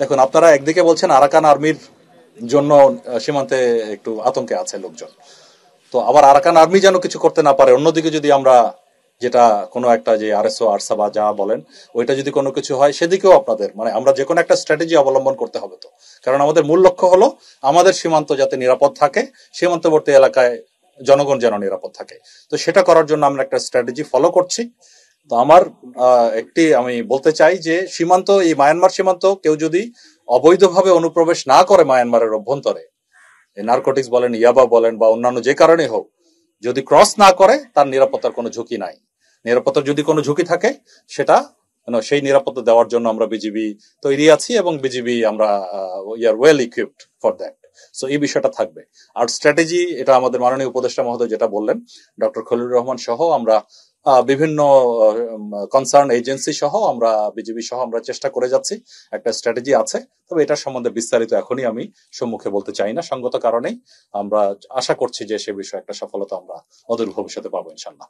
দেখুন, আপনারা একদিকে বলছেন আরাকান আর্মির জন্য সীমান্তে একটু আতঙ্কে আছে লোকজন, তো আবার আরাকান আর্মি যেন কিছু করতে না পারে, অন্যদিকে যদি আমরা যেটা কোনো একটা যে আরএসও আরসা বা যা বলেন ওইটা যদি কোনো কিছু হয় সেদিকেও আপনাদের মানে আমরা যে কোনো একটা স্ট্র্যাটেজি অবলম্বন করতে হবে। তো কারণ আমাদের মূল লক্ষ্য হলো আমাদের সীমান্ত যাতে নিরাপদ থাকে, সীমান্তবর্তী এলাকায় জনগণ যেন নিরাপদ থাকে। তো সেটা করার জন্য আমরা একটা স্ট্র্যাটেজি ফলো করছি। তো আমার একটি আমি বলতে চাই যে সীমান্ত, এই মায়ানমার সীমান্ত কেউ যদি অবৈধভাবে অনুপ্রবেশ না করে মায়ানমারের অভ্যন্তরে, নার্কোটিক্স বলেন, ইয়াবা বলেন বা অন্যান্য যে কারণে হোক, যদি ক্রস না করে তার নিরাপত্তার কোনো ঝুঁকি নাই। নিরাপত্তার যদি কোনো ঝুঁকি থাকে সেটা সেই নিরাপত্তা দেওয়ার জন্য আমরা বিজিবি তৈরি আছি এবং বিজিবি আমরা we are well equipped for that. So এই বিষয়টা থাকবে। আর স্ট্র্যাটেজি, এটা আমাদের মাননীয় উপদেষ্টা মহোদয় যেটা বললেন, ডক্টর খলিলুর রহমান সহ আমরা বিভিন্ন কনসার্ন এজেন্সি সহ আমরা বিজিবি সহ আমরা চেষ্টা করে যাচ্ছি, একটা স্ট্র্যাটেজি আছে। তবে এটার সম্বন্ধে বিস্তারিত এখনই আমি সম্মুখে বলতে চাই না, সঙ্গত কারণেই। আমরা আশা করছি যে সে বিষয়ে একটা সফলতা আমরা অদূর ভবিষ্যতে পাবো ইনশাল্লাহ।